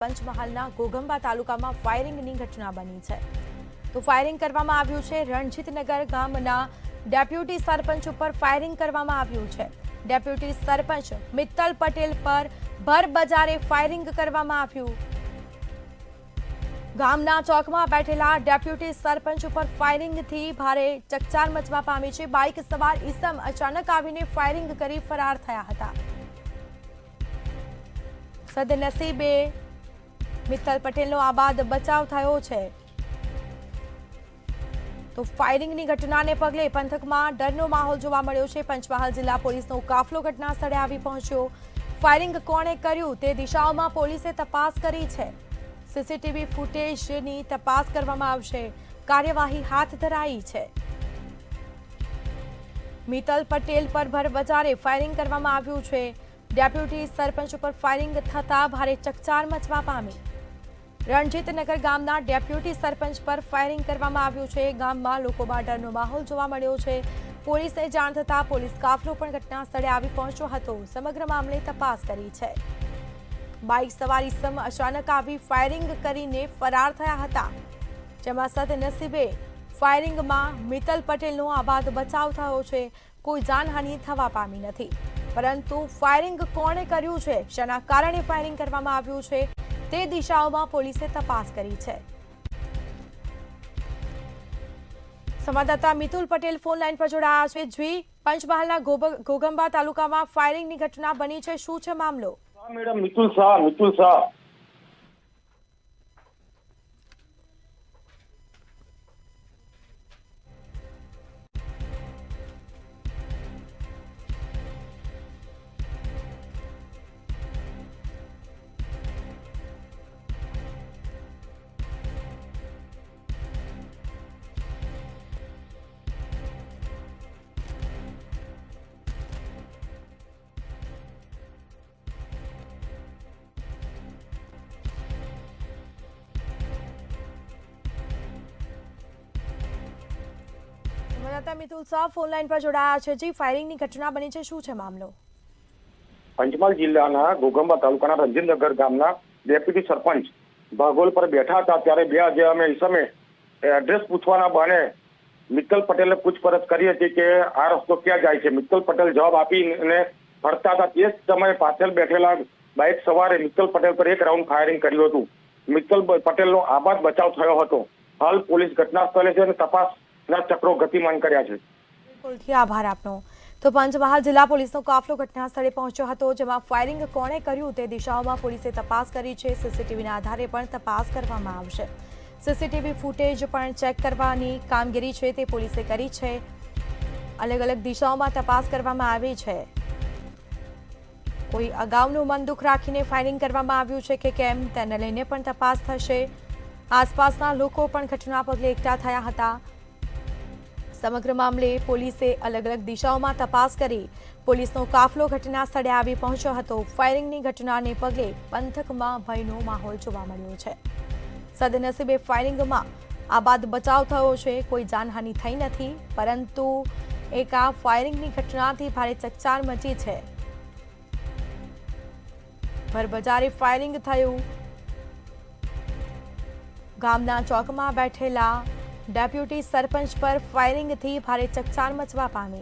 પંચમહાલના ઘોઘંબા તાલુકામાં ફાયરિંગની ઘટના બની છે। તો ફાયરિંગ કરવામાં આવ્યું છે। રણજીતનગર ગામના ડેપ્યુટી સરપંચ ઉપર ફાયરિંગ કરવામાં આવ્યું છે। ડેપ્યુટી સરપંચ મિત્તલ પટેલ પર ભરબજારે ફાયરિંગ કરવામાં આવ્યું। ગામના ચોકમાં બેઠેલા ડેપ્યુટી સરપંચ ઉપર ફાયરિંગથી ભારે ચકચાર મચવા પામી છે। બાઇક સવાર ઈસમ અચાનક આવીને ફાયરિંગ કરી ફરાર થયા હતા। સદનસીબે મિત્તલ પટેલનો આબાદ બચાવ થયો છે। તો ફાયરિંગની ઘટનાને પગલે પંથકમાં ડરનો માહોલ જોવા મળ્યો છે। પંચમહાલ જિલ્લા પોલીસનો કાફલો ઘટના સ્થળે આવી પહોંચ્યો। ફાયરિંગ કોણે કર્યું તે દિશાઓમાં પોલીસે તપાસ કરી છે। સીસીટીવી ફૂટેજની તપાસ કરવામાં આવશે। કાર્યવાહી હાથ ધરાઈ છે। મિત્તલ પટેલ પર ભરબજારે ફાયરિંગ કરવામાં આવ્યું છે। ડેપ્યુટી સરપંચ ઉપર ફાયરિંગ થતા ભારે ચકચાર મચવા પામી। રણજીતનગર ગામના ડેપ્યુટી સરપંચ પર ફાયરિંગ કરવામાં આવ્યું છે। ગામમાં લોકોમાં ડરનો માહોલ જોવા મળ્યો છે। પોલીસને જાણ થતાં પોલીસ કાફલો પણ ઘટના સ્થળે આવી પહોંચ્યો હતો। સમગ્ર મામલે તપાસ કરી છે। બાઇક સવાર ઈસમ અચાનક આવી ફાયરિંગ કરીને ફરાર થયા હતા, જેમાં સદનસીબે ફાયરિંગમાં મિત્તલ પટેલનો આબાદ બચાવ થયો છે। કોઈ જાનહાનિ થવા પામી નથી, પરંતુ ફાયરિંગ કોણે કર્યું છે, શેના કારણે ફાયરિંગ કરવામાં આવ્યું છે તે દિશાઓમાં પોલીસે તપાસ કરી છે। સંવાદદાતા મિતુલ પટેલ ફોન લાઈન પર જોડાયા છે। જી, પંચમહાલના ઘોઘંબા તાલુકામાં ફાયરિંગની ઘટના બની છે, શું છે મામલો? Madam Mitul Shah Mitul Shah phone line પર જોડાયા છે। જી, ફાયરિંગની ઘટના બની છે, શું છે મામલો? પંચમહાલ જિલ્લાના ઘોઘંબા તાલુકાના રણજીતનગર ગામના ડેપ્યુટી સરપંચ ભાગોલ પર બેઠા હતા, ત્યારે બે જે અમે ઈસમે એડ્રેસ પૂછવાના બહાને મિત્તલ પટેલે પૂછપરછ કરી હતી કે આ રસ્તો ક્યાં જાય છે। મિત્તલ પટેલ જવાબ આપીને ફરતા હતા। તે જ સમયે પાછળ બેઠેલા બાઇક સવારે મિત્તલ પટેલ પર એક રાઉન્ડ ફાયરિંગ કર્યું હતું। મિત્તલ પટેલનો આબાદ બચાવ થયો હતો। હાલ પોલીસ ઘટના સ્થળે છે અને તપાસના ચક્રો ગતિમાન કર્યા છે। બિલકુલ, આભાર આપનો। તો પંચમહાલ જિલ્લા પોલીસનો કાફલો ઘટના સ્થળે પહોંચ્યો હતો, જેમાં ફાયરિંગ કોણે કર્યું તે દિશાઓમાં પોલીસે તપાસ કરી છે। સીસીટીવીના આધારે પણ તપાસ કરવામાં આવશે। સીસીટીવી ફૂટેજ પણ ચેક કરવાની કામગીરી છે તે પોલીસે કરી છે। અલગ અલગ દિશાઓમાં તપાસ કરવામાં આવી છે। કોઈ અગાઉનું મન દુઃખ રાખીને ફાયરિંગ કરવામાં આવ્યું છે કે કેમ તેને લઈને પણ તપાસ થશે। આસપાસના લોકો પણ ઘટના પગલે એકઠા થયા હતા। સમગ્ર મામલે પોલીસે અલગ અલગ દિશાઓમાં તપાસ કરી। પોલીસનો કાફલો ઘટના સ્થળે આવી પહોંચ્યો હતો। ફાયરિંગની ઘટનાને પગલે પંથકમાં ભયનો માહોલ જોવા મળ્યો છે। સદનસીબે ફાયરિંગમાં આબાદ બચાવ થયો છે। કોઈ જાનહાનિ થઈ નથી, પરંતુ એક આ ફાયરિંગની ઘટનાથી ભારે ચકચાર મચી છે। ભરબજારે ફાયરિંગ થયું। ગામના ચોકમાં બેઠેલા ડેપ્યુટી સરપંચ પર ફાયરિંગથી ભારે ચકચાર મચવા પામી।